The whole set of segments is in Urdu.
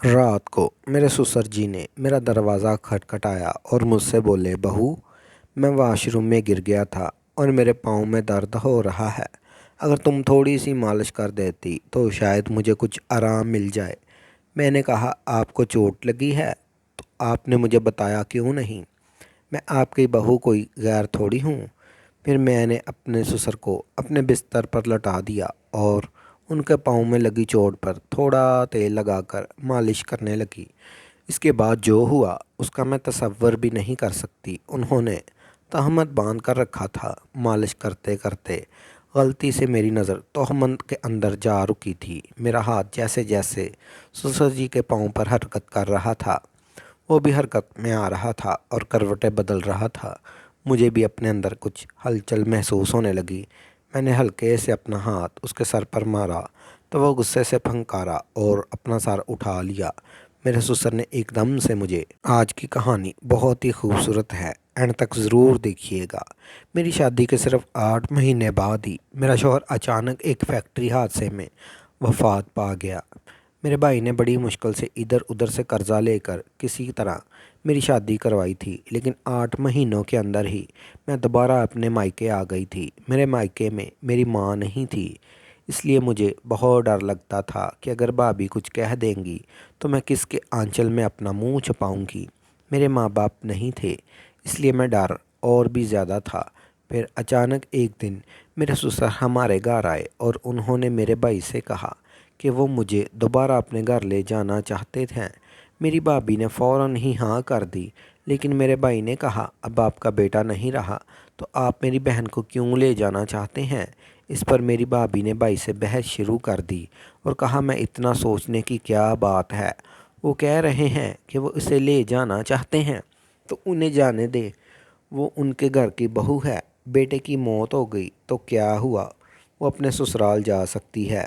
رات کو میرے سسر جی نے میرا دروازہ کھٹکھٹایا اور مجھ سے بولے، بہو، میں واش روم میں گر گیا تھا اور میرے پاؤں میں درد ہو رہا ہے۔ اگر تم تھوڑی سی مالش کر دیتی تو شاید مجھے کچھ آرام مل جائے۔ میں نے کہا، آپ کو چوٹ لگی ہے تو آپ نے مجھے بتایا کیوں نہیں؟ میں آپ کی بہو کوئی غیر تھوڑی ہوں۔ پھر میں نے اپنے سسر کو اپنے بستر پر لٹا دیا اور ان کے پاؤں میں لگی چوٹ پر تھوڑا تیل لگا کر مالش کرنے لگی۔ اس کے بعد جو ہوا اس کا میں تصور بھی نہیں کر سکتی۔ انہوں نے تہمت باندھ کر رکھا تھا۔ مالش کرتے کرتے غلطی سے میری نظر تہمت کے اندر جا رکی تھی۔ میرا ہاتھ جیسے جیسے سسر جی کے پاؤں پر حرکت کر رہا تھا، وہ بھی حرکت میں آ رہا تھا اور کروٹیں بدل رہا تھا۔ مجھے بھی اپنے اندر کچھ ہلچل محسوس ہونے لگی۔ میں نے ہلکے سے اپنا ہاتھ اس کے سر پر مارا تو وہ غصے سے پھنکارا اور اپنا سر اٹھا لیا۔ میرے سسر نے ایک دم سے مجھے، آج کی کہانی بہت ہی خوبصورت ہے، اینڈ تک ضرور دیکھیے گا۔ میری شادی کے صرف 8 مہینے بعد ہی میرا شوہر اچانک ایک فیکٹری حادثے میں وفات پا گیا۔ میرے بھائی نے بڑی مشکل سے ادھر ادھر سے قرضہ لے کر کسی طرح میری شادی کروائی تھی، لیکن 8 مہینوں کے اندر ہی میں دوبارہ اپنے مائکے آ گئی تھی۔ میرے مائکے میں میری ماں نہیں تھی، اس لیے مجھے بہت ڈر لگتا تھا کہ اگر بھابھی کچھ کہہ دیں گی تو میں کس کے آنچل میں اپنا منہ چھپاؤں گی۔ میرے ماں باپ نہیں تھے، اس لیے میں ڈر اور بھی زیادہ تھا۔ پھر اچانک ایک دن میرے سسر ہمارے گھر آئے اور انہوں نے میرے بھائی سے کہا کہ وہ مجھے دوبارہ اپنے گھر لے جانا چاہتے تھے۔ میری بھابھی نے فوراً ہی ہاں کر دی، لیکن میرے بھائی نے کہا، اب آپ کا بیٹا نہیں رہا تو آپ میری بہن کو کیوں لے جانا چاہتے ہیں؟ اس پر میری بھابھی نے بھائی سے بحث شروع کر دی اور کہا، میں اتنا سوچنے کی کیا بات ہے، وہ کہہ رہے ہیں کہ وہ اسے لے جانا چاہتے ہیں تو انہیں جانے دے، وہ ان کے گھر کی بہو ہے۔ بیٹے کی موت ہو گئی تو کیا ہوا، وہ اپنے سسرال جا سکتی ہے۔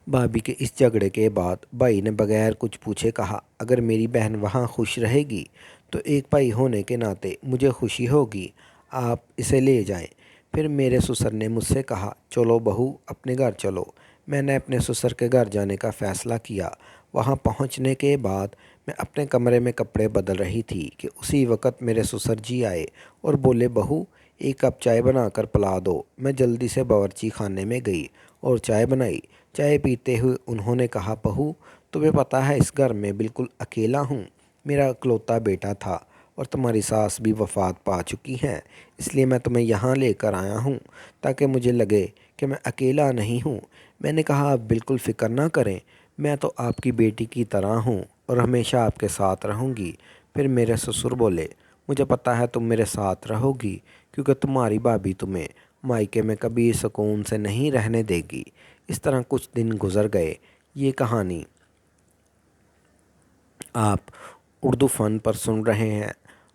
بھابھی کے اس جھگڑے کے بعد بھائی نے بغیر کچھ پوچھے کہا، اگر میری بہن وہاں خوش رہے گی تو ایک بھائی ہونے کے ناطے مجھے خوشی ہوگی، آپ اسے لے جائیں۔ پھر میرے سسر نے مجھ سے کہا، چلو بہو، اپنے گھر چلو۔ میں نے اپنے سسر کے گھر جانے کا فیصلہ کیا۔ وہاں پہنچنے کے بعد میں اپنے کمرے میں کپڑے بدل رہی تھی کہ اسی وقت میرے سسر جی آئے اور بولے، بہو، ایک کپ چائے بنا کر پلا دو۔ میں جلدی سے باورچی خانے میں گئی اور چائے بنائی۔ چائے پیتے ہوئے انہوں نے کہا، بہو، تمہیں پتہ ہے اس گھر میں بالکل اکیلا ہوں۔ میرا اکلوتا بیٹا تھا اور تمہاری ساس بھی وفات پا چکی ہیں، اس لیے میں تمہیں یہاں لے کر آیا ہوں تاکہ مجھے لگے کہ میں اکیلا نہیں ہوں۔ میں نے کہا، آپ بالکل فکر نہ کریں، میں تو آپ کی بیٹی کی طرح ہوں اور ہمیشہ آپ کے ساتھ رہوں گی۔ پھر میرے سسر بولے، مجھے پتہ ہے تم میرے ساتھ رہو گی کیونکہ تمہاری بھابھی تمہیں مائکے میں کبھی سکون سے نہیں رہنے دے گی۔ اس طرح کچھ دن گزر گئے۔ یہ کہانی آپ اردو فن پر سن رہے ہیں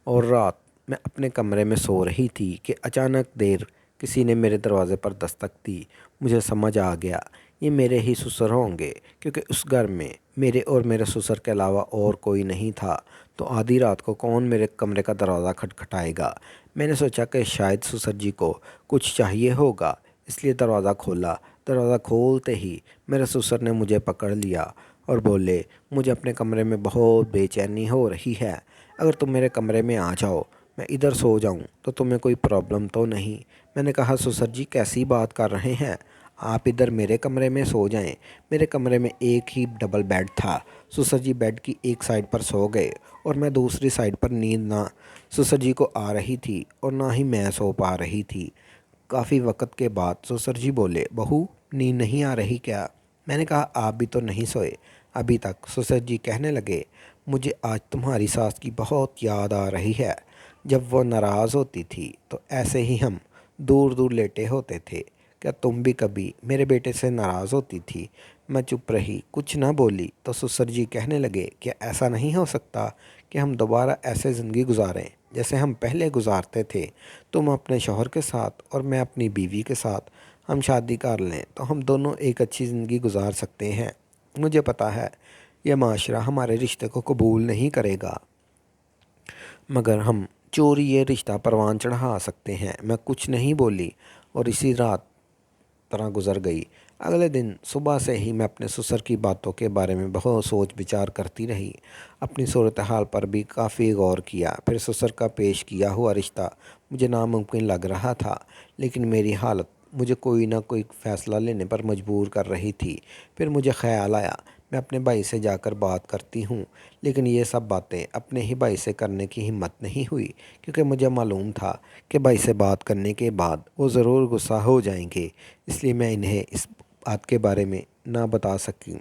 اور رات میں اپنے کمرے میں سو رہی تھی کہ اچانک دیر کسی نے میرے دروازے پر دستک دی۔ مجھے سمجھ آ گیا یہ میرے ہی سسر ہوں گے، کیونکہ اس گھر میں میرے اور میرے سسر کے علاوہ اور کوئی نہیں تھا، تو آدھی رات کو کون میرے کمرے کا دروازہ کھٹکھٹائے گا؟ میں نے سوچا کہ شاید سسر جی کو کچھ چاہیے ہوگا، اس لیے دروازہ کھولا۔ دروازہ کھولتے ہی میرے سسر نے مجھے پکڑ لیا اور بولے، مجھے اپنے کمرے میں بہت بے چینی ہو رہی ہے، اگر تم میرے کمرے میں آ جاؤ، میں ادھر سو جاؤں تو تمہیں کوئی پرابلم تو نہیں؟ میں نے کہا، سسر جی کیسی بات کر رہے ہیں، آپ ادھر میرے کمرے میں سو جائیں۔ میرے کمرے میں ایک ہی ڈبل بیڈ تھا۔ سسر جی بیڈ کی ایک سائڈ پر سو گئے اور میں دوسری سائڈ پر۔ نیند نہ سسر جی کو آ رہی تھی اور نہ ہی میں سو پا رہی تھی۔ کافی وقت کے بعد سسر جی بولے، بہو، نیند نہیں آ رہی کیا؟ میں نے کہا، آپ بھی تو نہیں سوئے ابھی تک۔ سسر جی کہنے لگے، مجھے آج تمہاری ساس کی بہت یاد آ رہی ہے۔ جب وہ ناراض ہوتی تھی تو ایسے ہی ہم دور دور لیٹے ہوتے تھے۔ کیا تم بھی کبھی میرے بیٹے سے ناراض ہوتی تھی؟ میں چپ رہی، کچھ نہ بولی تو سسر جی کہنے لگے، کیا ایسا نہیں ہو سکتا کہ ہم دوبارہ ایسے زندگی گزاریں جیسے ہم پہلے گزارتے تھے؟ تم اپنے شوہر کے ساتھ اور میں اپنی بیوی کے ساتھ، ہم شادی کر لیں تو ہم دونوں ایک اچھی زندگی گزار سکتے ہیں۔ مجھے پتہ ہے یہ معاشرہ ہمارے رشتے کو قبول نہیں کرے گا، مگر ہم چوری یہ رشتہ پروان چڑھا سکتے ہیں۔ میں کچھ نہیں بولی اور اسی رات طرح گزر گئی۔ اگلے دن صبح سے ہی میں اپنے سسر کی باتوں کے بارے میں بہت سوچ بچار کرتی رہی، اپنی صورتحال پر بھی کافی غور کیا۔ پھر سسر کا پیش کیا ہوا رشتہ مجھے ناممکن لگ رہا تھا، لیکن میری حالت مجھے کوئی نہ کوئی فیصلہ لینے پر مجبور کر رہی تھی۔ پھر مجھے خیال آیا میں اپنے بھائی سے جا کر بات کرتی ہوں، لیکن یہ سب باتیں اپنے ہی بھائی سے کرنے کی ہمت نہیں ہوئی، کیونکہ مجھے معلوم تھا کہ بھائی سے بات کرنے کے بعد وہ ضرور غصہ ہو جائیں گے، اس لیے میں انہیں اس بات کے بارے میں نہ بتا سکی۔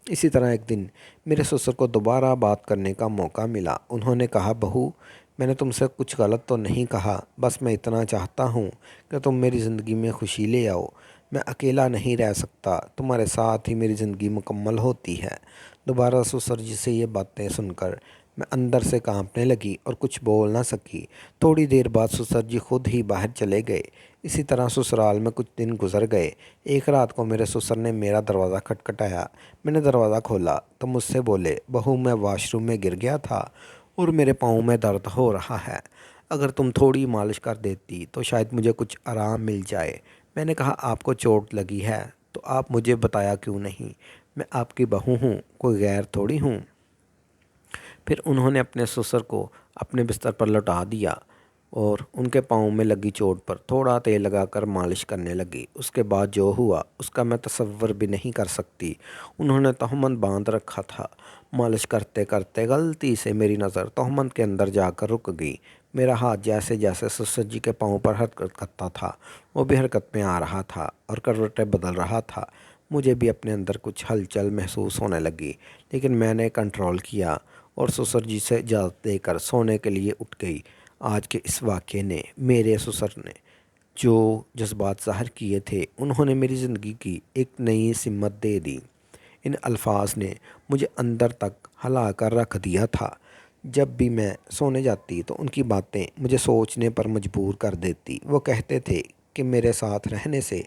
اسی طرح ایک دن میرے سسر کو دوبارہ بات کرنے کا موقع ملا۔ انہوں نے کہا، بہو، میں نے تم سے کچھ غلط تو نہیں کہا، بس میں اتنا چاہتا ہوں کہ تم میری زندگی میں خوشی لے آؤ۔ میں اکیلا نہیں رہ سکتا، تمہارے ساتھ ہی میری زندگی مکمل ہوتی ہے۔ دوبارہ سسر جی سے یہ باتیں سن کر میں اندر سے کانپنے لگی اور کچھ بول نہ سکی۔ تھوڑی دیر بعد سسر جی خود ہی باہر چلے گئے۔ اسی طرح سسرال میں کچھ دن گزر گئے۔ ایک رات کو میرے سسر نے میرا دروازہ کھٹکھٹایا۔ میں نے دروازہ کھولا تو مجھ سے بولے، بہو، میں واش روم میں گر گیا تھا اور میرے پاؤں میں درد ہو رہا ہے۔ اگر تم تھوڑی مالش کر دیتی تو شاید مجھے کچھ آرام مل جائے۔ میں نے کہا، آپ کو چوٹ لگی ہے تو آپ مجھے بتایا کیوں نہیں؟ میں آپ کی بہو ہوں، کوئی غیر تھوڑی ہوں۔ پھر انہوں نے اپنے سسر کو اپنے بستر پر لٹا دیا اور ان کے پاؤں میں لگی چوٹ پر تھوڑا تیل لگا کر مالش کرنے لگی۔ اس کے بعد جو ہوا اس کا میں تصور بھی نہیں کر سکتی۔ انہوں نے تہمت باندھ رکھا تھا۔ مالش کرتے کرتے غلطی سے میری نظر تہمت کے اندر جا کر رک گئی۔ میرا ہاتھ جیسے جیسے سسر جی کے پاؤں پر حرکت کرتا تھا، وہ بھی حرکت میں آ رہا تھا اور کروٹیں بدل رہا تھا۔ مجھے بھی اپنے اندر کچھ ہلچل محسوس ہونے لگی، لیکن میں نے کنٹرول کیا اور سسر جی سے اجازت دے کر سونے کے لیے اٹھ گئی۔ آج کے اس واقعے نے میرے سسر نے جو جذبات ظاہر کیے تھے، انہوں نے میری زندگی کی ایک نئی سمت دے دی۔ ان الفاظ نے مجھے اندر تک ہلا کر رکھ دیا تھا۔ جب بھی میں سونے جاتی تو ان کی باتیں مجھے سوچنے پر مجبور کر دیتی۔ وہ کہتے تھے کہ میرے ساتھ رہنے سے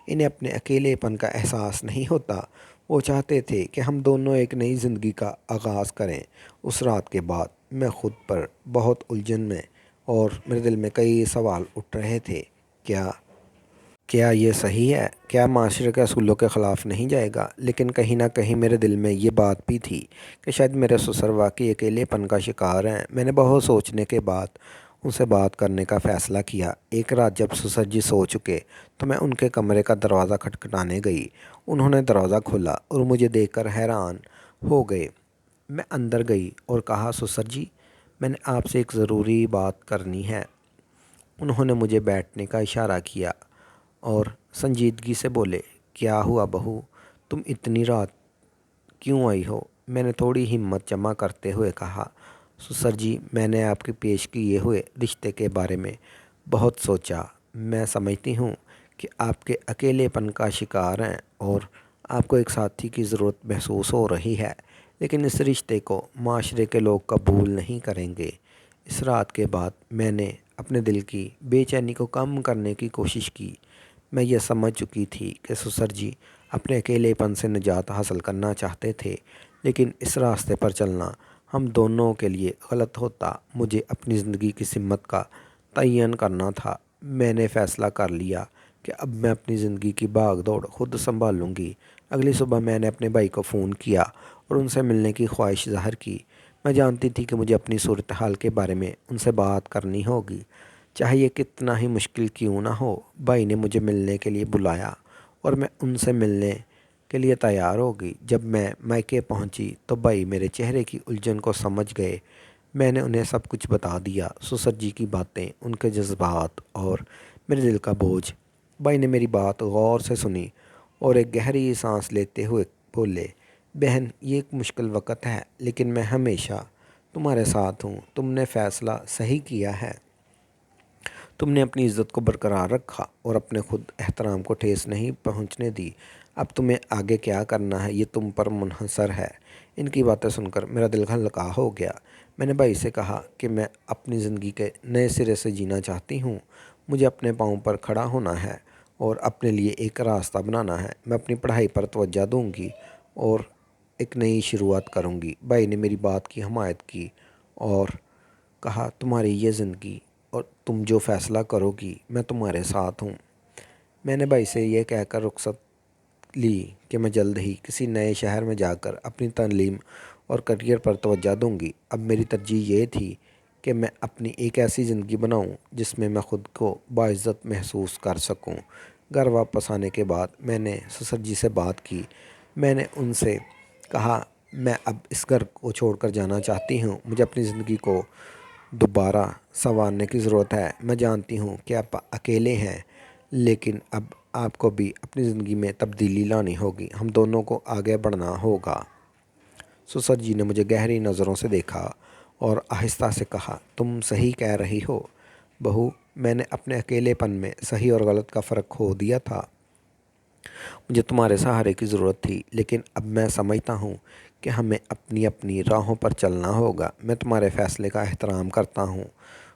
انہیں اپنے اکیلے پن کا احساس نہیں ہوتا۔ وہ چاہتے تھے کہ ہم دونوں ایک نئی زندگی کا آغاز کریں۔ اس رات کے بعد میں خود پر بہت الجھن میں اور میرے دل میں کئی سوال اٹھ رہے تھے۔ کیا یہ صحیح ہے؟ کیا معاشرے کے اصولوں کے خلاف نہیں جائے گا؟ لیکن کہیں نہ کہیں میرے دل میں یہ بات بھی تھی کہ شاید میرے سسر واقعی اکیلے پن کا شکار ہیں۔ میں نے بہت سوچنے کے بعد ان سے بات کرنے کا فیصلہ کیا۔ ایک رات جب سسر جی سو چکے تو میں ان کے کمرے کا دروازہ کھٹکھٹانے گئی۔ انہوں نے دروازہ کھولا اور مجھے دیکھ کر حیران ہو گئے۔ میں اندر گئی اور کہا، سسر جی، میں نے آپ سے ایک ضروری بات کرنی ہے۔ انہوں نے مجھے بیٹھنے کا اشارہ کیا اور سنجیدگی سے بولے، کیا ہوا بہو، تم اتنی رات کیوں آئی ہو؟ میں نے تھوڑی ہمت جمع کرتے ہوئے کہا، سسر جی، میں نے آپ کے پیش کیے ہوئے رشتے کے بارے میں بہت سوچا۔ میں سمجھتی ہوں کہ آپ کے اکیلے پن کا شکار ہیں اور آپ کو ایک ساتھی کی ضرورت محسوس ہو رہی ہے، لیکن اس رشتے کو معاشرے کے لوگ قبول نہیں کریں گے۔ اس رات کے بعد میں نے اپنے دل کی بے چینی کو کم کرنے کی کوشش کی۔ میں یہ سمجھ چکی تھی کہ سسر جی اپنے اکیلے پن سے نجات حاصل کرنا چاہتے تھے، لیکن اس راستے پر چلنا ہم دونوں کے لیے غلط ہوتا۔ مجھے اپنی زندگی کی سمت کا تعین کرنا تھا۔ میں نے فیصلہ کر لیا کہ اب میں اپنی زندگی کی بھاگ دوڑ خود سنبھالوں گی۔ اگلی صبح میں نے اپنے بھائی کو فون کیا اور ان سے ملنے کی خواہش ظاہر کی۔ میں جانتی تھی کہ مجھے اپنی صورتحال کے بارے میں ان سے بات کرنی ہوگی، چاہے یہ کتنا ہی مشکل کیوں نہ ہو۔ بھائی نے مجھے ملنے کے لیے بلایا اور میں ان سے ملنے کے لیے تیار ہو گئی۔ جب میں مائکے پہنچی تو بھائی میرے چہرے کی الجھن کو سمجھ گئے۔ میں نے انہیں سب کچھ بتا دیا، سسر جی کی باتیں، ان کے جذبات اور میرے دل کا بوجھ۔ بھائی نے میری بات غور سے سنی اور ایک گہری سانس لیتے ہوئے بولے، بہن، یہ ایک مشکل وقت ہے، لیکن میں ہمیشہ تمہارے ساتھ ہوں۔ تم نے فیصلہ صحیح کیا ہے۔ تم نے اپنی عزت کو برقرار رکھا اور اپنے خود احترام کو ٹھیس نہیں پہنچنے دی۔ اب تمہیں آگے کیا کرنا ہے یہ تم پر منحصر ہے۔ ان کی باتیں سن کر میرا دل ہلکا ہو گیا۔ میں نے بھائی سے کہا کہ میں اپنی زندگی کے نئے سرے سے جینا چاہتی ہوں۔ مجھے اپنے پاؤں پر کھڑا ہونا ہے اور اپنے لیے ایک راستہ بنانا ہے۔ میں اپنی پڑھائی پر توجہ دوں گی اور ایک نئی شروعات کروں گی۔ بھائی نے میری بات کی حمایت کی اور کہا، تمہاری یہ زندگی اور تم جو فیصلہ کرو گی، میں تمہارے ساتھ ہوں۔ میں نے بھائی سے یہ کہہ کر رخصت لی کہ میں جلد ہی کسی نئے شہر میں جا کر اپنی تعلیم اور کریئر پر توجہ دوں گی۔ اب میری ترجیح یہ تھی کہ میں اپنی ایک ایسی زندگی بناؤں جس میں میں خود کو باعزت محسوس کر سکوں۔ گھر واپس آنے کے بعد میں نے سسر جی سے بات کی۔ میں نے ان سے کہا میں اب اس گھر کو چھوڑ کر جانا چاہتی ہوں۔ مجھے اپنی زندگی کو دوبارہ سنوارنے کی ضرورت ہے۔ میں جانتی ہوں کہ آپ اکیلے ہیں، لیکن اب آپ کو بھی اپنی زندگی میں تبدیلی لانی ہوگی۔ ہم دونوں کو آگے بڑھنا ہوگا۔ سسر جی نے مجھے گہری نظروں سے دیکھا اور آہستہ سے کہا، تم صحیح کہہ رہی ہو بہو، میں نے اپنے اکیلے پن میں صحیح اور غلط کا فرق کھو دیا تھا۔ مجھے تمہارے سہارے کی ضرورت تھی، لیکن اب میں سمجھتا ہوں کہ ہمیں اپنی اپنی راہوں پر چلنا ہوگا۔ میں تمہارے فیصلے کا احترام کرتا ہوں۔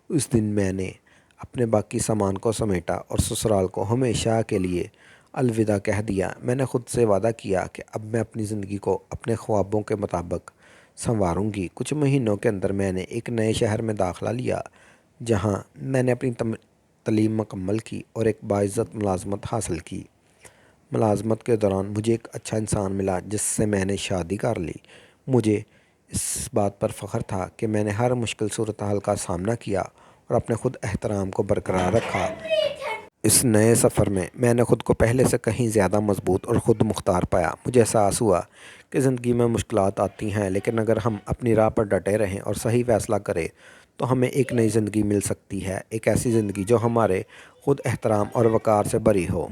اس دن میں نے اپنے باقی سامان کو سمیٹا اور سسرال کو ہمیشہ کے لیے الوداع کہہ دیا۔ میں نے خود سے وعدہ کیا کہ اب میں اپنی زندگی کو اپنے خوابوں کے مطابق سنواروں گی۔ کچھ مہینوں کے اندر میں نے ایک نئے شہر میں داخلہ لیا، جہاں میں نے اپنی تعلیم مکمل کی اور ایک باعزت ملازمت حاصل کی۔ ملازمت کے دوران مجھے ایک اچھا انسان ملا جس سے میں نے شادی کر لی۔ مجھے اس بات پر فخر تھا کہ میں نے ہر مشکل صورتحال کا سامنا کیا اور اپنے خود احترام کو برقرار رکھا۔ اس نئے سفر میں میں نے خود کو پہلے سے کہیں زیادہ مضبوط اور خود مختار پایا۔ مجھے احساس ہوا کہ زندگی میں مشکلات آتی ہیں، لیکن اگر ہم اپنی راہ پر ڈٹے رہیں اور صحیح فیصلہ کریں تو ہمیں ایک نئی زندگی مل سکتی ہے، ایک ایسی زندگی جو ہمارے خود احترام اور وقار سے بھری ہو۔